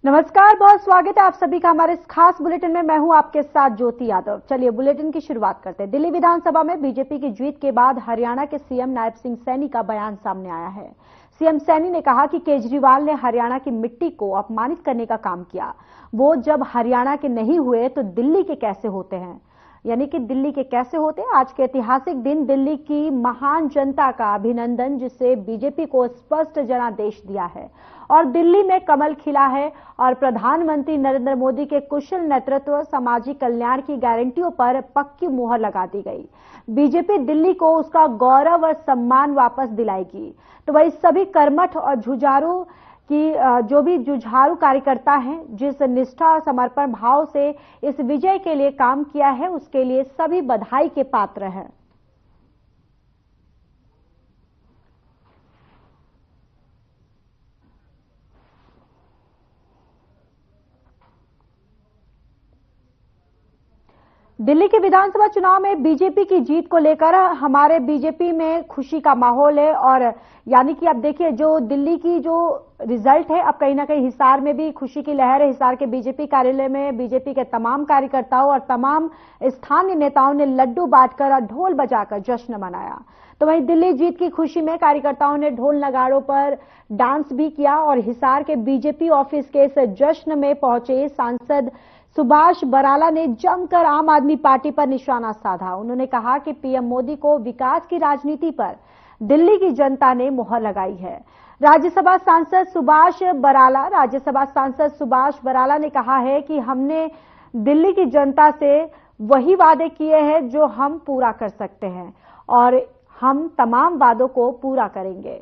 नमस्कार, बहुत स्वागत है आप सभी का हमारे इस खास बुलेटिन में। मैं हूं आपके साथ ज्योति यादव। चलिए बुलेटिन की शुरुआत करते हैं। दिल्ली विधानसभा में बीजेपी की जीत के बाद हरियाणा के सीएम नायब सिंह सैनी का बयान सामने आया है। सीएम सैनी ने कहा कि केजरीवाल ने हरियाणा की मिट्टी को अपमानित करने का काम किया। वो जब हरियाणा के नहीं हुए तो दिल्ली के कैसे होते हैं, यानी कि दिल्ली के कैसे होते। आज के ऐतिहासिक दिन दिल्ली की महान जनता का अभिनंदन, जिसे बीजेपी को स्पष्ट जनादेश दिया है और दिल्ली में कमल खिला है और प्रधानमंत्री नरेंद्र मोदी के कुशल नेतृत्व, सामाजिक कल्याण की गारंटियों पर पक्की मुहर लगा दी गई। बीजेपी दिल्ली को उसका गौरव और सम्मान वापस दिलाएगी। तो वही सभी कर्मठ और जुझारू कि जो भी जुझारू कार्यकर्ता हैं, जिस निष्ठा और समर्पण भाव से इस विजय के लिए काम किया है, उसके लिए सभी बधाई के पात्र हैं। दिल्ली के विधानसभा चुनाव में बीजेपी की जीत को लेकर हमारे बीजेपी में खुशी का माहौल है। और यानी कि अब देखिए, जो दिल्ली की जो रिजल्ट है, अब कहीं ना कहीं हिसार में भी खुशी की लहर है। हिसार के बीजेपी कार्यालय में बीजेपी के तमाम कार्यकर्ताओं और तमाम स्थानीय नेताओं ने लड्डू बांटकर और ढोल बजाकर जश्न मनाया। तो वहीं दिल्ली जीत की खुशी में कार्यकर्ताओं ने ढोल नगाड़ों पर डांस भी किया और हिसार के बीजेपी ऑफिस के इस जश्न में पहुंचे सांसद सुभाष बराला ने जमकर आम आदमी पार्टी पर निशाना साधा। उन्होंने कहा कि पीएम मोदी को विकास की राजनीति पर दिल्ली की जनता ने मुहर लगाई है। राज्यसभा सांसद सुभाष बराला ने कहा है कि हमने दिल्ली की जनता से वही वादे किए हैं जो हम पूरा कर सकते हैं और हम तमाम वादों को पूरा करेंगे।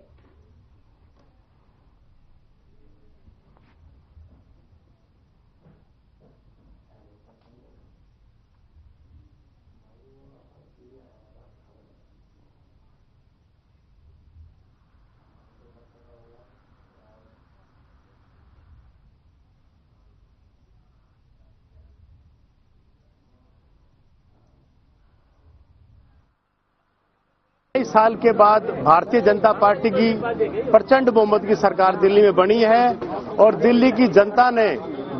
कई साल के बाद भारतीय जनता पार्टी की प्रचंड बहुमत की सरकार दिल्ली में बनी है और दिल्ली की जनता ने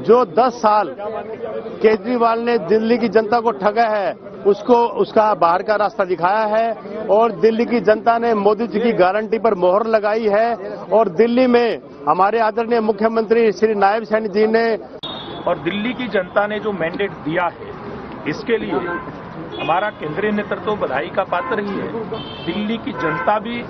जो 10 साल केजरीवाल ने दिल्ली की जनता को ठगा है, उसका बाहर का रास्ता दिखाया है और दिल्ली की जनता ने मोदी जी की गारंटी पर मोहर लगाई है। और दिल्ली में हमारे आदरणीय मुख्यमंत्री श्री नायब सैनी जी ने और दिल्ली की जनता ने जो मैंडेट दिया है, इसके लिए हमारा केंद्रीय नेतृत्व बधाई का पात्र ही है। दिल्ली की जनता भी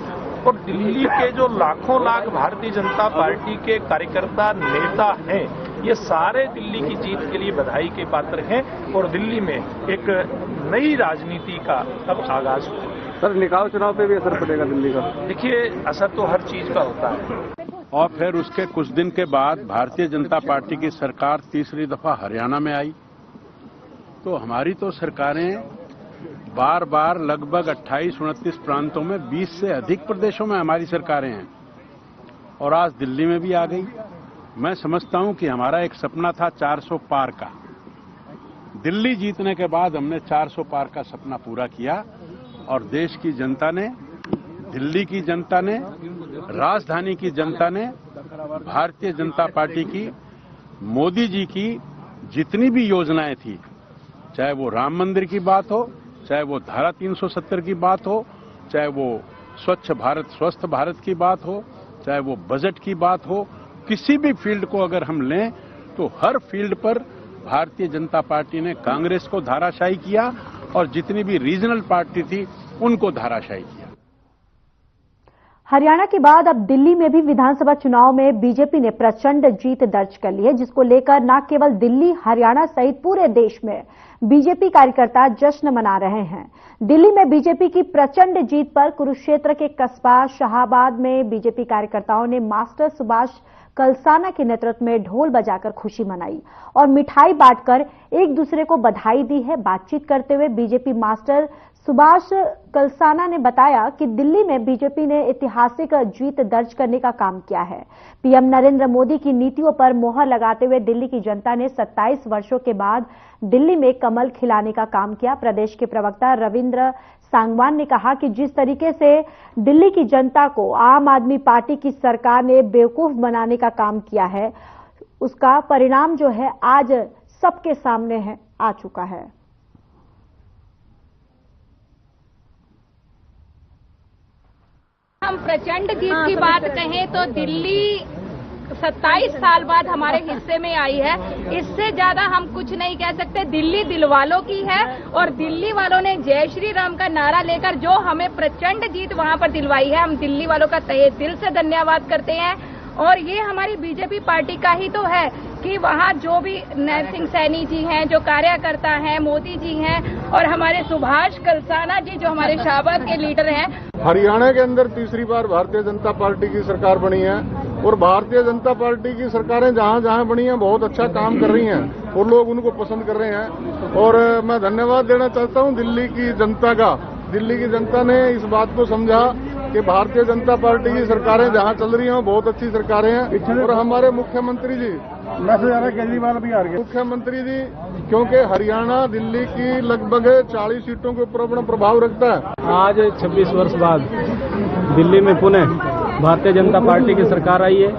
और दिल्ली के जो लाखों लाख भारतीय जनता पार्टी के कार्यकर्ता नेता हैं, ये सारे दिल्ली की जीत के लिए बधाई के पात्र हैं और दिल्ली में एक नई राजनीति का अब आगाज हुआ। सर, निकाय चुनाव पे भी असर पड़ेगा दिल्ली का? देखिए, असर तो हर चीज का होता है। और फिर उसके कुछ दिन के बाद भारतीय जनता पार्टी की सरकार तीसरी दफा हरियाणा में आई। तो हमारी तो सरकारें बार बार लगभग 28-29 प्रांतों में 20 से अधिक प्रदेशों में हमारी सरकारें हैं और आज दिल्ली में भी आ गई। मैं समझता हूं कि हमारा एक सपना था 400 पार का। दिल्ली जीतने के बाद हमने 400 पार का सपना पूरा किया और देश की जनता ने, दिल्ली की जनता ने, राजधानी की जनता ने भारतीय जनता पार्टी की, मोदी जी की जितनी भी योजनाएं थी, चाहे वो राम मंदिर की बात हो, चाहे वो धारा 370 की बात हो, चाहे वो स्वच्छ भारत स्वस्थ भारत की बात हो, चाहे वो बजट की बात हो, किसी भी फील्ड को अगर हम लें तो हर फील्ड पर भारतीय जनता पार्टी ने कांग्रेस को धाराशायी किया और जितनी भी रीजनल पार्टी थी उनको धाराशायी किया। हरियाणा के बाद अब दिल्ली में भी विधानसभा चुनाव में बीजेपी ने प्रचंड जीत दर्ज कर ली है, जिसको लेकर न केवल दिल्ली, हरियाणा सहित पूरे देश में बीजेपी कार्यकर्ता जश्न मना रहे हैं। दिल्ली में बीजेपी की प्रचंड जीत पर कुरुक्षेत्र के कस्बा शाहाबाद में बीजेपी कार्यकर्ताओं ने मास्टर सुभाष कलसाना के नेतृत्व में ढोल बजाकर खुशी मनाई और मिठाई बांटकर एक दूसरे को बधाई दी है। बातचीत करते हुए बीजेपी मास्टर सुभाष कलसाना ने बताया कि दिल्ली में बीजेपी ने ऐतिहासिक जीत दर्ज करने का काम किया है। पीएम नरेंद्र मोदी की नीतियों पर मोहर लगाते हुए दिल्ली की जनता ने 27 वर्षों के बाद दिल्ली में कमल खिलाने का काम किया। प्रदेश के प्रवक्ता रविंद्र सांगवान ने कहा कि जिस तरीके से दिल्ली की जनता को आम आदमी पार्टी की सरकार ने बेवकूफ बनाने का काम किया है, उसका परिणाम जो है आज सबके सामने है आ चुका है। हम प्रचंड जीत की बात कहें तो दिल्ली 27 साल बाद हमारे हिस्से में आई है। इससे ज्यादा हम कुछ नहीं कह सकते। दिल्ली दिल वालों की है और दिल्ली वालों ने जय श्री राम का नारा लेकर जो हमें प्रचंड जीत वहां पर दिलवाई है, हम दिल्ली वालों का तहे दिल से धन्यवाद करते हैं। और ये हमारी बीजेपी पार्टी का ही तो है कि वहाँ जो भी नायब सिंह सैनी जी हैं, जो कार्यकर्ता हैं, मोदी जी हैं और हमारे सुभाष कलसाना जी जो हमारे शाहबाद के लीडर हैं। हरियाणा के अंदर तीसरी बार भारतीय जनता पार्टी की सरकार बनी है और भारतीय जनता पार्टी की सरकारें जहां जहां बनी हैं बहुत अच्छा काम कर रही हैं और लोग उनको पसंद कर रहे हैं। और मैं धन्यवाद देना चाहता हूं दिल्ली की जनता का। दिल्ली की जनता ने इस बात को समझा कि भारतीय जनता पार्टी की सरकारें जहां चल रही हैं बहुत अच्छी सरकारें हैं। और हमारे मुख्यमंत्री जी केजरीवाल भी हार गए। मुख्यमंत्री जी क्योंकि हरियाणा दिल्ली की लगभग 40 सीटों के ऊपर अपना प्रभाव रखता है। आज 26 वर्ष बाद दिल्ली में पुनः भारतीय जनता पार्टी की सरकार आई है।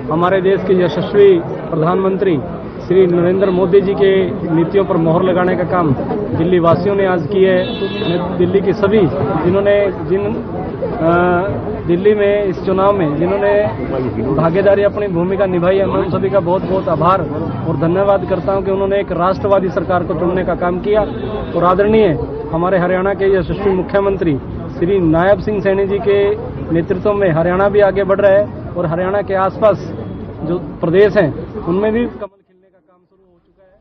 हमारे देश के यशस्वी प्रधानमंत्री श्री नरेंद्र मोदी जी के नीतियों पर मोहर लगाने का काम दिल्ली वासियों ने आज किया है। दिल्ली के सभी दिल्ली में इस चुनाव में जिन्होंने भागीदारी अपनी भूमिका निभाई है, मैं उन सभी का बहुत बहुत आभार और धन्यवाद करता हूं कि उन्होंने एक राष्ट्रवादी सरकार को चुनने का काम किया। और आदरणीय हमारे हरियाणा के यशस्वी मुख्यमंत्री श्री नायब सिंह सैनी जी के नेतृत्व में हरियाणा भी आगे बढ़ रहा है और हरियाणा के आसपास जो प्रदेश हैं उनमें भी कमल खिलने का काम शुरू हो चुका है।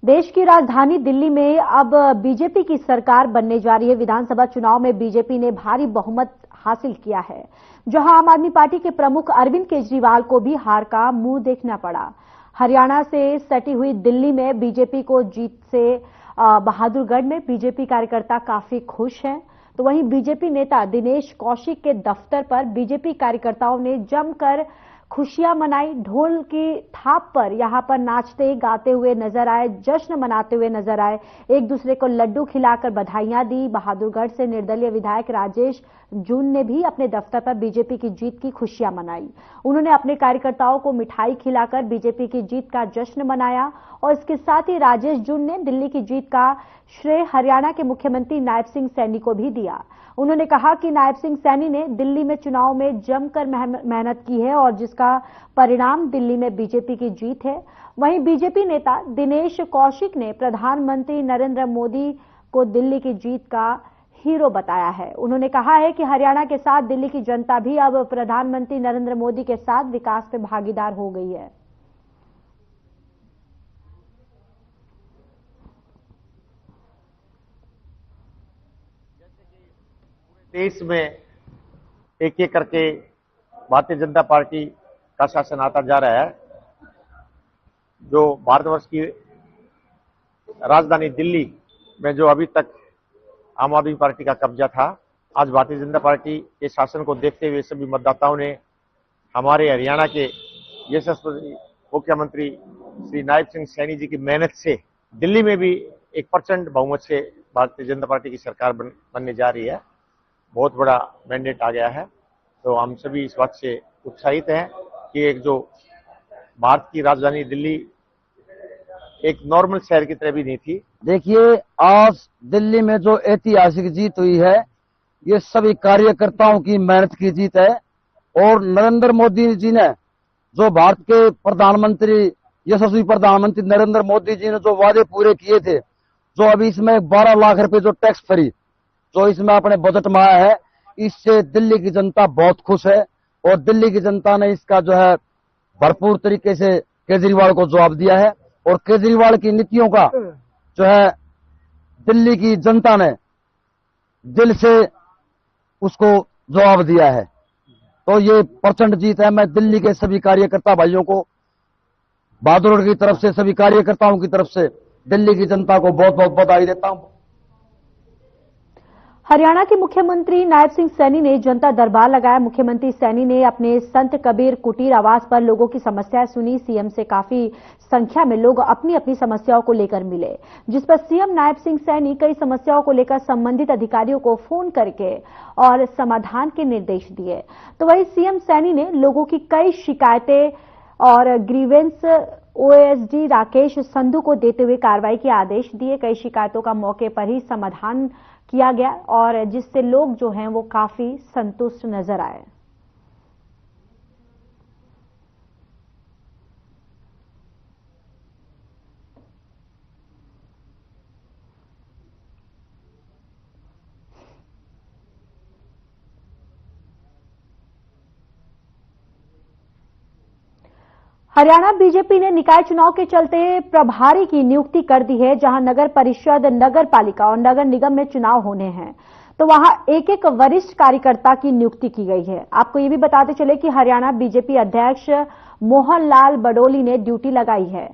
देश की राजधानी दिल्ली में अब बीजेपी की सरकार बनने जा रही है। विधानसभा चुनाव में बीजेपी ने भारी बहुमत हासिल किया है, जहां आम आदमी पार्टी के प्रमुख अरविंद केजरीवाल को भी हार का मुंह देखना पड़ा। हरियाणा से सटी हुई दिल्ली में बीजेपी को जीत से बहादुरगढ़ में बीजेपी कार्यकर्ता काफी खुश हैं, तो वहीं बीजेपी नेता दिनेश कौशिक के दफ्तर पर बीजेपी कार्यकर्ताओं ने जमकर खुशियां मनाई। ढोल की थाप पर यहां पर नाचते गाते हुए नजर आए, जश्न मनाते हुए नजर आए, एक दूसरे को लड्डू खिलाकर बधाइयां दी। बहादुरगढ़ से निर्दलीय विधायक राजेश जून ने भी अपने दफ्तर पर बीजेपी की जीत की खुशियां मनाई। उन्होंने अपने कार्यकर्ताओं को मिठाई खिलाकर बीजेपी की जीत का जश्न मनाया और इसके साथ ही राजेश जून ने दिल्ली की जीत का श्रेय हरियाणा के मुख्यमंत्री नायब सिंह सैनी को भी दिया। उन्होंने कहा कि नायब सिंह सैनी ने दिल्ली में चुनाव में जमकर मेहनत की है और जिसका परिणाम दिल्ली में बीजेपी की जीत है। वहीं बीजेपी नेता दिनेश कौशिक ने प्रधानमंत्री नरेंद्र मोदी को दिल्ली की जीत का हीरो बताया है। उन्होंने कहा है कि हरियाणा के साथ दिल्ली की जनता भी अब प्रधानमंत्री नरेंद्र मोदी के साथ विकास में भागीदार हो गई है। देश में एक एक करके भारतीय जनता पार्टी का शासन आता जा रहा है। जो भारतवर्ष की राजधानी दिल्ली में जो अभी तक आम आदमी पार्टी का कब्जा था, आज भारतीय जनता पार्टी के शासन को देखते हुए सभी मतदाताओं ने हमारे हरियाणा के यशस्वी मुख्यमंत्री श्री नायब सिंह सैनी जी की मेहनत से दिल्ली में भी एक प्रचंड बहुमत से भारतीय जनता पार्टी की सरकार बनने जा रही है। बहुत बड़ा मैंडेट आ गया है, तो हम सभी इस बात से उत्साहित हैं कि एक जो भारत की राजधानी दिल्ली एक नॉर्मल शहर की तरह भी नहीं थी। देखिए, आज दिल्ली में जो ऐतिहासिक जीत हुई है ये सभी कार्यकर्ताओं की मेहनत की जीत है। और नरेंद्र मोदी जी ने जो भारत के प्रधानमंत्री यशस्वी प्रधानमंत्री नरेंद्र मोदी जी ने जो वादे पूरे किए थे, जो अभी इसमें 12 लाख रुपए जो टैक्स फ्री जो इसमें अपने बजट में आया है, इससे दिल्ली की जनता बहुत खुश है। और दिल्ली की जनता ने इसका जो है भरपूर तरीके से केजरीवाल को जवाब दिया है और केजरीवाल की नीतियों का जो है दिल्ली की जनता ने दिल से उसको जवाब दिया है। तो ये प्रचंड जीत है। मैं दिल्ली के सभी कार्यकर्ता भाइयों को बहादुरगढ़ की तरफ से, सभी कार्यकर्ताओं की तरफ से दिल्ली की जनता को बहुत बहुत बधाई देता हूं। हरियाणा के मुख्यमंत्री नायब सिंह सैनी ने जनता दरबार लगाया। मुख्यमंत्री सैनी ने अपने संत कबीर कुटीर आवास पर लोगों की समस्याएं सुनी। सीएम से काफी संख्या में लोग अपनी अपनी समस्याओं को लेकर मिले, जिस पर सीएम नायब सिंह सैनी कई समस्याओं को लेकर संबंधित अधिकारियों को फोन करके और समाधान के निर्देश दिए। तो वहीं सीएम सैनी ने लोगों की कई शिकायतें और ग्रीवेंस ओएसडी राकेश संधू को देते हुए कार्रवाई के आदेश दिए। कई शिकायतों का मौके पर ही समाधान किया गया और जिससे लोग जो हैं वो काफी संतुष्ट नजर आए। हरियाणा बीजेपी ने निकाय चुनाव के चलते प्रभारी की नियुक्ति कर दी है। जहां नगर परिषद, नगर पालिका और नगर निगम में चुनाव होने हैं, तो वहां एक एक वरिष्ठ कार्यकर्ता की नियुक्ति की गई है। आपको ये भी बताते चले कि हरियाणा बीजेपी अध्यक्ष मोहन लाल बडोली ने ड्यूटी लगाई है।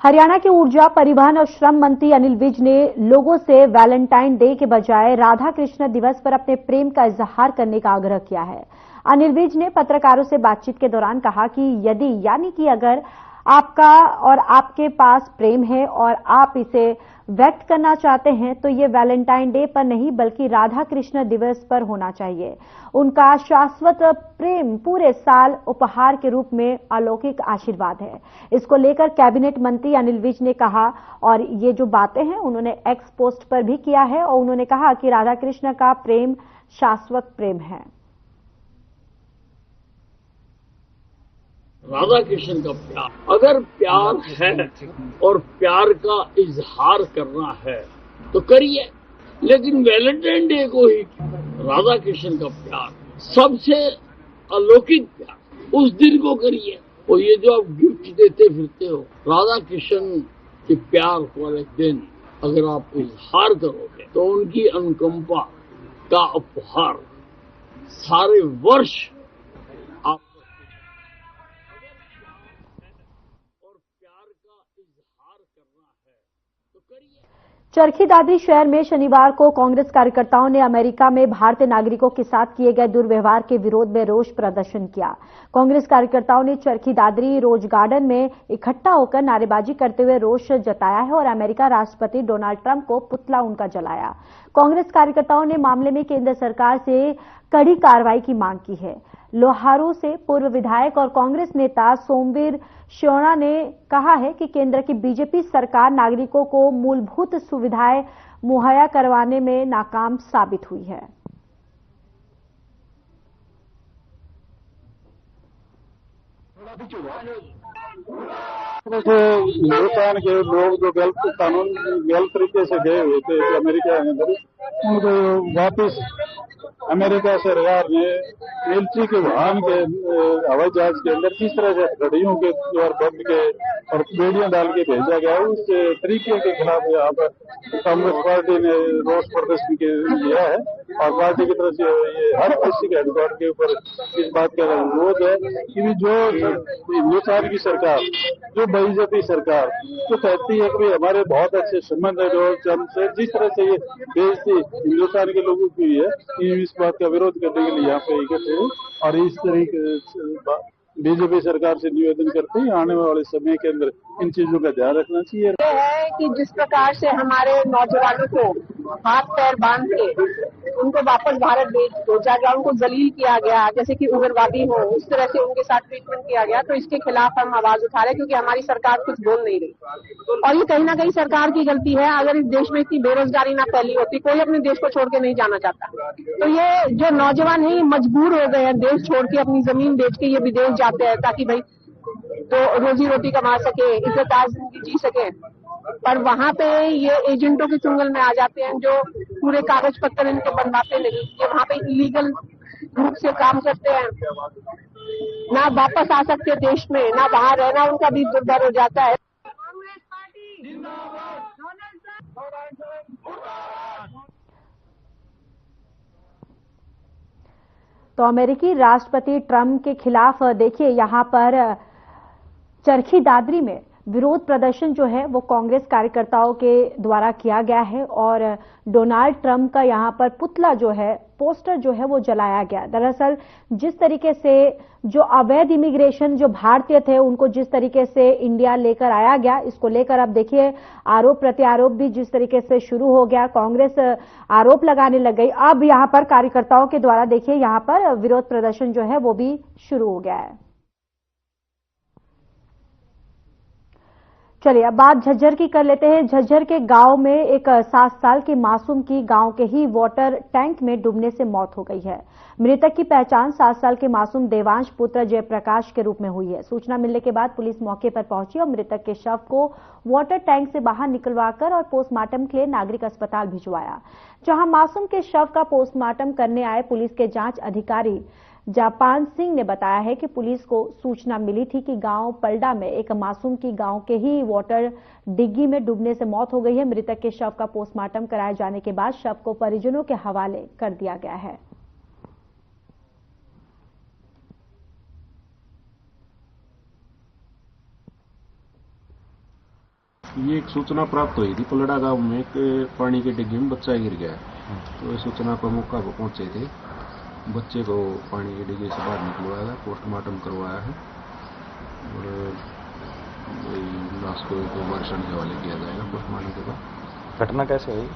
हरियाणा के ऊर्जा, परिवहन और श्रम मंत्री अनिल विज ने लोगों से वैलेंटाइन डे के बजाय राधा कृष्ण दिवस पर अपने प्रेम का इजहार करने का आग्रह किया है। अनिल विज ने पत्रकारों से बातचीत के दौरान कहा कि यानी कि अगर आपका और आपके पास प्रेम है और आप इसे व्यक्त करना चाहते हैं तो ये वैलेंटाइन डे पर नहीं बल्कि राधा कृष्ण दिवस पर होना चाहिए। उनका शाश्वत प्रेम पूरे साल उपहार के रूप में अलौकिक आशीर्वाद है। इसको लेकर कैबिनेट मंत्री अनिल विज ने कहा और ये जो बातें हैं उन्होंने एक्स पोस्ट पर भी किया है और उन्होंने कहा कि राधा कृष्ण का प्रेम शाश्वत प्रेम है। राधा कृष्ण का प्यार, अगर प्यार है और प्यार का इजहार करना है तो करिए, लेकिन वैलेंटाइन डे को ही राधा कृष्ण का प्यार, सबसे अलौकिक प्यार उस दिन को करिए। और ये जो आप गिफ्ट देते फिरते हो राधा कृष्ण के प्यार वाले दिन अगर आप इजहार करोगे तो उनकी अनुकंपा का उपहार सारे वर्ष आप चरखी दादरी शहर में शनिवार को कांग्रेस कार्यकर्ताओं ने अमेरिका में भारतीय नागरिकों के साथ किए गए दुर्व्यवहार के विरोध में रोष प्रदर्शन किया। कांग्रेस कार्यकर्ताओं ने चरखी दादरी रोज गार्डन में इकट्ठा होकर नारेबाजी करते हुए रोष जताया है और अमेरिका राष्ट्रपति डोनाल्ड ट्रंप को पुतला उनका जलाया। कांग्रेस कार्यकर्ताओं ने मामले में केंद्र सरकार से कड़ी कार्रवाई की मांग की है। लोहारू से पूर्व विधायक और कांग्रेस नेता सोमवीर श्योणा ने कहा है कि केंद्र की बीजेपी सरकार नागरिकों को मूलभूत सुविधाएं मुहैया करवाने में नाकाम साबित हुई है। हिंदुस्तान के लोग जो गलत तरीके से गए हुए थे अमेरिका में, उनको वापस अमेरिका सरकार ने एलची के वाहन के हवाई जहाज के अंदर किस तरह से घड़ियों के द्वार बंद के और बेड़ियां डाल के भेजा गया, उस तरीके के खिलाफ यहाँ पर कांग्रेस पार्टी ने रोष प्रदर्शन किया है और पार्टी की तरफ से ये हर किसी के हेडक्वार्टर के ऊपर इस बात का विरोध है कि जो हिंदुस्तान की सरकार, जो बीजेपी सरकार जो कहती है कि हमारे बहुत अच्छे संबंध है जो से, जिस तरह से ये बेइज्जती हिंदुस्तान के लोगों की है, इस बात का विरोध करने के लिए यहाँ पे इकट्ठे हुए और इस तरीके से बीजेपी सरकार से निवेदन करते हैं आने वाले समय के अंदर इन चीजों का ध्यान रखना चाहिए। ये है कि जिस प्रकार से हमारे नौजवानों को हाथ पैर बांध के उनको वापस भारत भेजा गया, उनको जलील किया गया, जैसे कि उग्रवादी हो, उस तरह से उनके साथ ट्रीटमेंट किया गया, तो इसके खिलाफ हम आवाज उठा रहे हैं क्योंकि हमारी सरकार कुछ बोल नहीं रही और ये कहीं ना कहीं सरकार की गलती है। अगर इस देश में इतनी बेरोजगारी ना फैली होती, कोई अपने देश को छोड़ के नहीं जाना चाहता। तो ये जो नौजवान है ये मजबूर हो गए हैं देश छोड़ के, अपनी जमीन बेच के ये विदेश जाते हैं ताकि भाई तो रोजी रोटी कमा सके, इज्जतदार जिंदगी जी सके, पर वहाँ पे ये एजेंटों के चुंगल में आ जाते हैं जो पूरे कागज पत्तर इनके बनवाते नहीं, ये वहाँ पे इलीगल रूप से काम करते हैं, ना वापस आ सकते देश में, ना वहाँ रहना उनका भी दुर्भर हो जाता है। तो अमेरिकी राष्ट्रपति ट्रंप के खिलाफ देखिए यहां पर चरखी दादरी में विरोध प्रदर्शन जो है वो कांग्रेस कार्यकर्ताओं के द्वारा किया गया है और डोनाल्ड ट्रंप का यहां पर पुतला जो है, पोस्टर जो है वो जलाया गया। दरअसल जिस तरीके से जो अवैध इमिग्रेशन जो भारतीय थे उनको जिस तरीके से इंडिया लेकर आया गया, इसको लेकर अब देखिए आरोप प्रत्यारोप भी जिस तरीके से शुरू हो गया, कांग्रेस आरोप लगाने लग गई। अब यहां पर कार्यकर्ताओं के द्वारा देखिए यहां पर विरोध प्रदर्शन जो है वो भी शुरू हो गया है। चलिए अब बात झज्जर की कर लेते हैं। झज्जर के गांव में एक 7 साल के मासूम की गांव के ही वाटर टैंक में डूबने से मौत हो गई है। मृतक की पहचान 7 साल के मासूम देवांश पुत्र जयप्रकाश के रूप में हुई है। सूचना मिलने के बाद पुलिस मौके पर पहुंची और मृतक के शव को वाटर टैंक से बाहर निकलवाकर और पोस्टमार्टम के लिए नागरिक अस्पताल भिजवाया, जहां मासूम के शव का पोस्टमार्टम करने आए पुलिस के जांच अधिकारी जापान सिंह ने बताया है कि पुलिस को सूचना मिली थी कि गांव पलडा में एक मासूम की गांव के ही वाटर डिग्गी में डूबने से मौत हो गई है। मृतक के शव का पोस्टमार्टम कराए जाने के बाद शव को परिजनों के हवाले कर दिया गया है। ये एक सूचना प्राप्त हुई थी पलड़ा गांव में कि पानी के डिग्गी में बच्चा गिर गया, तो इस सूचना पर मौका पर पहुंचे थे। बच्चे को पानी की डिग्गी से बाहर निकलवाया, पोस्टमार्टम करवाया है और लाश को वर्षण के हवाले किया जाएगा पोस्टमार्टम के बाद। घटना कैसे हुई?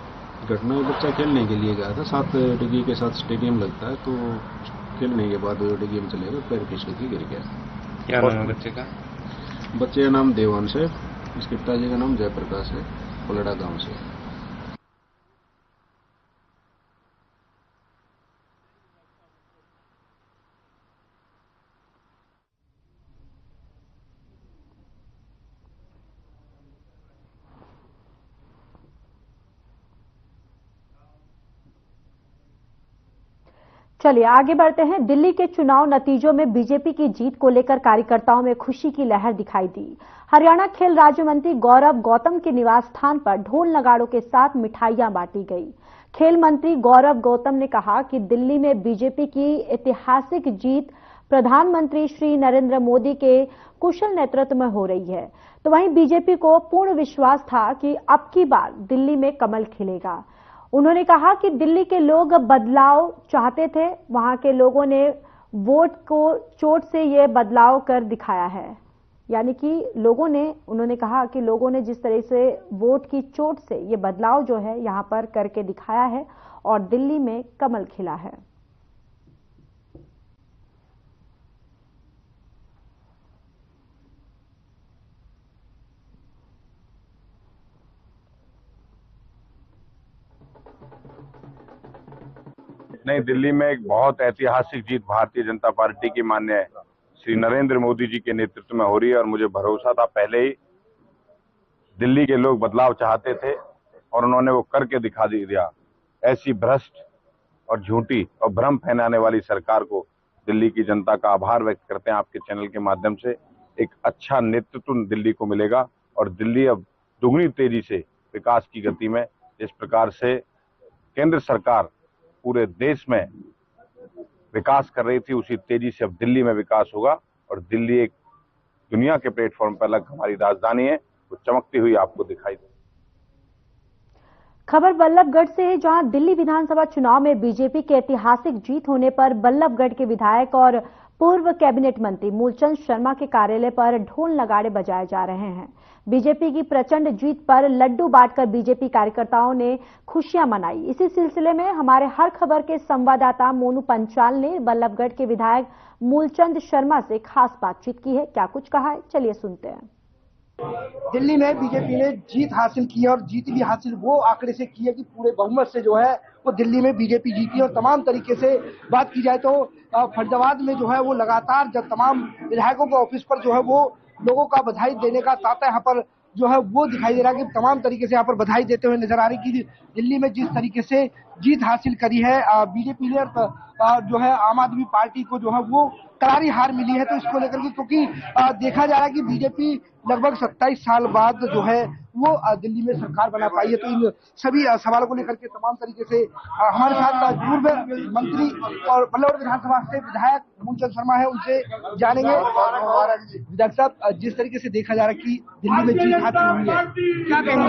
घटना बच्चा खेलने के लिए गया था, 7 डिग्गी के साथ स्टेडियम लगता है, तो खेलने के बाद डिग्गी में चले गए, पैर फिसल के गिर गया। क्या नाम है बच्चे का? बच्चे का नाम देवांश है, इसके पिताजी का नाम जयप्रकाश है, पलड़ा गांव से। चलिए आगे बढ़ते हैं। दिल्ली के चुनाव नतीजों में बीजेपी की जीत को लेकर कार्यकर्ताओं में खुशी की लहर दिखाई दी। हरियाणा खेल राज्य मंत्री गौरव गौतम के निवास स्थान पर ढोल नगाड़ों के साथ मिठाइयां बांटी गई। खेल मंत्री गौरव गौतम ने कहा कि दिल्ली में बीजेपी की ऐतिहासिक जीत प्रधानमंत्री श्री नरेंद्र मोदी के कुशल नेतृत्व में हो रही है। तो वहीं बीजेपी को पूर्ण विश्वास था कि अब की बार दिल्ली में कमल खिलेगा। उन्होंने कहा कि दिल्ली के लोग बदलाव चाहते थे, वहां के लोगों ने वोट को चोट से ये बदलाव कर दिखाया है। यानी कि उन्होंने कहा कि लोगों ने जिस तरह से वोट की चोट से ये बदलाव जो है यहां पर करके दिखाया है और दिल्ली में कमल खिला है। नई दिल्ली में एक बहुत ऐतिहासिक जीत भारतीय जनता पार्टी की माननीय श्री नरेंद्र मोदी जी के नेतृत्व में हो रही है और मुझे भरोसा था पहले ही दिल्ली के लोग बदलाव चाहते थे और उन्होंने वो करके दिखा दिया। ऐसी भ्रष्ट और झूठी और भ्रम फैलाने वाली सरकार को दिल्ली की जनता का आभार व्यक्त करते हैं। आपके चैनल के माध्यम से एक अच्छा नेतृत्व दिल्ली को मिलेगा और दिल्ली अब दुगनी तेजी से विकास की गति में, जिस प्रकार से केंद्र सरकार पूरे देश में विकास कर रही थी उसी तेजी से अब दिल्ली में विकास होगा और दिल्ली एक दुनिया के प्लेटफॉर्म पर अलग हमारी राजधानी है, वो चमकती हुई आपको दिखाई दे। खबर बल्लभगढ़ से है, जहां दिल्ली विधानसभा चुनाव में बीजेपी की ऐतिहासिक जीत होने पर बल्लभगढ़ के विधायक और पूर्व कैबिनेट मंत्री मूलचंद शर्मा के कार्यालय पर ढोल नगाड़े बजाए जा रहे हैं। बीजेपी की प्रचंड जीत पर लड्डू बांटकर बीजेपी कार्यकर्ताओं ने खुशियां मनाई। इसी सिलसिले में हमारे हर खबर के संवाददाता मोनू पंचाल ने बल्लभगढ़ के विधायक मूलचंद शर्मा से खास बातचीत की है। क्या कुछ कहा है, चलिए सुनते हैं। दिल्ली में बीजेपी ने जीत हासिल की है और जीत भी हासिल वो आंकड़े से की है कि पूरे बहुमत से जो है वो दिल्ली में बीजेपी जीती। और तमाम तरीके से बात की जाए तो फरीदाबाद में जो है वो लगातार जब तमाम विधायकों के ऑफिस पर जो है वो लोगों का बधाई देने का तांता यहाँ पर जो है वो दिखाई दे रहा है कि तमाम तरीके से यहाँ पर बधाई देते हुए नजर आ रही कि दिल्ली में जिस तरीके से जीत हासिल करी है बीजेपी ने जो है आम आदमी पार्टी को जो है वो करारी हार मिली है। तो इसको लेकर के क्योंकि देखा जा रहा है कि बीजेपी लगभग 27 साल बाद जो है वो दिल्ली में सरकार बना पाई है। तो इन सभी सवालों को लेकर के तमाम तरीके से हमारे साथ पूर्व मंत्री और बल्लौर विधानसभा से विधायक मूलचंद शर्मा है, उनसे जानेंगे। विधायक साहब, जिस तरीके से देखा जा रहा है कि दिल्ली में जीत हासिल हुई है, क्या कहेंगे?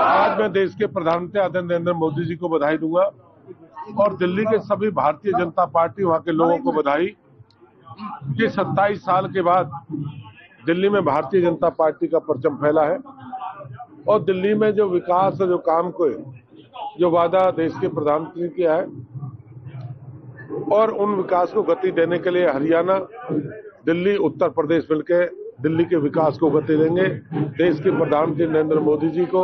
आज मैं देश के प्रधानमंत्री आदरणीय नरेंद्र मोदी जी को बधाई दूंगा और दिल्ली के सभी भारतीय जनता पार्टी वहां के लोगों को बधाई कि 27 साल के बाद दिल्ली में भारतीय जनता पार्टी का परचम फैला है और दिल्ली में जो विकास और जो काम को जो वादा देश के प्रधानमंत्री ने किया है और उन विकास को गति देने के लिए हरियाणा, दिल्ली, उत्तर प्रदेश मिलकर दिल्ली के विकास को गति देंगे। देश के प्रधानमंत्री नरेंद्र मोदी जी को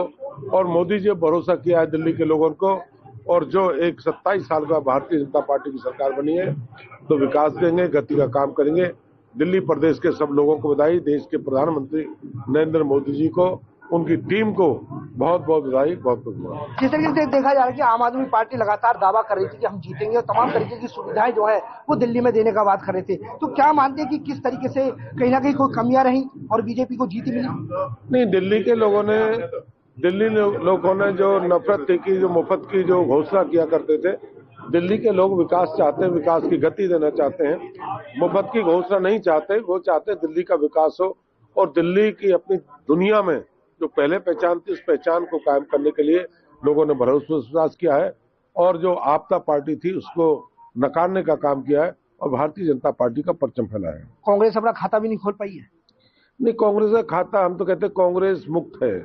और मोदी जी भरोसा किया है दिल्ली के लोगों को और जो एक 27 साल का भारतीय जनता पार्टी की सरकार बनी है तो विकास देंगे, गति का काम करेंगे। दिल्ली प्रदेश के सब लोगों को बधाई, देश के प्रधानमंत्री नरेंद्र मोदी जी को, उनकी टीम को बहुत बहुत बधाई, बहुत बहुत बधाई। जिस तरीके से देखा जा रहा है कि आम आदमी पार्टी लगातार दावा कर रही थी कि हम जीतेंगे और तमाम तरीके की सुविधाएं जो है वो दिल्ली में देने का बात कर रहे थे, तो क्या मानते हैं कि किस तरीके से कहीं ना कहीं कोई कमियां रही और बीजेपी को जीत मिली? नहीं, दिल्ली के लोगों ने जो नफरत की, जो मुफ्त की जो घोषणा किया करते थे, दिल्ली के लोग विकास चाहते हैं, विकास की गति देना चाहते हैं, मुफ्त की घोषणा नहीं चाहते। वो चाहते हैं दिल्ली का विकास हो और दिल्ली की अपनी दुनिया में जो पहले पहचान थी उस पहचान को कायम करने के लिए लोगों ने भरोसा विश्वास किया है और जो आपदा पार्टी थी उसको नकारने का काम किया है और भारतीय जनता पार्टी का परचम फैलाया है। कांग्रेस अपना खाता भी नहीं खोल पाई है? नहीं, कांग्रेस का खाता, हम तो कहते हैं कांग्रेस मुक्त है।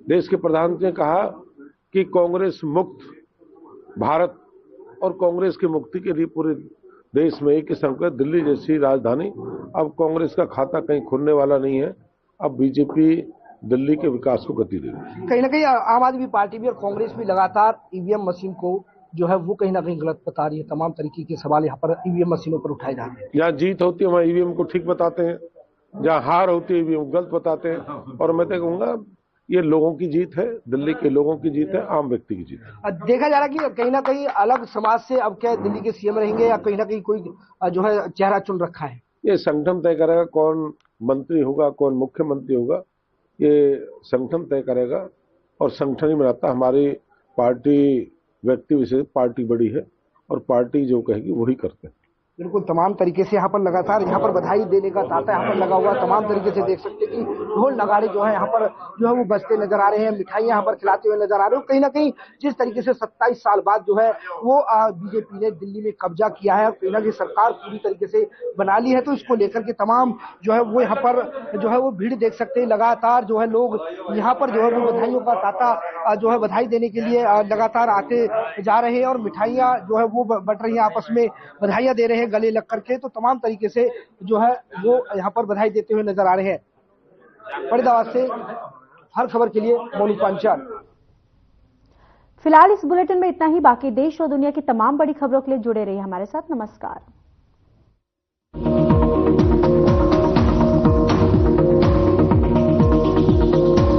देश के प्रधानमंत्री ने कहा कि कांग्रेस मुक्त भारत और कांग्रेस की मुक्ति के लिए पूरे देश में एक संकल्प, दिल्ली जैसी राजधानी, अब कांग्रेस का खाता कहीं खुलने वाला नहीं है। अब बीजेपी दिल्ली के विकास को गति देगी। कहीं ना कहीं आम आदमी पार्टी भी और कांग्रेस भी लगातार ईवीएम मशीन को जो है वो कहीं ना कहीं गलत बता रही है। तमाम तरीके के सवाल यहाँ पर ईवीएम मशीनों पर उठाए जा रहे हैं। जहाँ जीत होती है वहाँ ईवीएम को ठीक बताते हैं, जहाँ हार होती है ईवीएम गलत बताते हैं। और मैं तो कहूँगा ये लोगों की जीत है, दिल्ली के लोगों की जीत है, आम व्यक्ति की जीत है। देखा जा रहा है कि कहीं ना कहीं अलग समाज से अब क्या दिल्ली के सीएम रहेंगे या कहीं ना कहीं कोई जो है चेहरा चुन रखा है? ये संगठन तय करेगा कौन मंत्री होगा, कौन मुख्यमंत्री होगा, ये संगठन तय करेगा और संगठन ही बनाता। हमारी पार्टी व्यक्ति विशेष, पार्टी बड़ी है और पार्टी जो कहेगी वही करते हैं। बिल्कुल तमाम तरीके से यहाँ पर लगातार यहाँ पर बधाई देने का तांता यहाँ पर लगा हुआ। तमाम तरीके से देख सकते हैं कि ढोल नगाड़े जो है यहाँ पर जो है वो बजते नजर आ रहे हैं, मिठाइयाँ यहाँ पर खिलाते हुए नजर आ रहे हैं। कहीं ना कहीं जिस तरीके से 27 साल बाद जो है वो बीजेपी ने दिल्ली में कब्जा किया है, कहीं ना कहीं सरकार पूरी तरीके से बना ली है, तो इसको लेकर के तमाम जो है वो यहाँ पर जो है वो भीड़ देख सकते हैं। लगातार जो है लोग यहाँ पर जो है वो बधाइयों का तांता जो है बधाई देने के लिए लगातार आते जा रहे हैं और मिठाइयाँ जो है वो बट रही हैं, आपस में बधाइयाँ दे रहे हैं गले लग करके। तो तमाम तरीके से जो है वो यहाँ पर बधाई देते हुए नजर आ रहे हैं। फरीदाबाद से हर खबर के लिए मोनू पांचाल। फिलहाल इस बुलेटिन में इतना ही। बाकी देश और दुनिया की तमाम बड़ी खबरों के लिए जुड़े रहिए हमारे साथ। नमस्कार।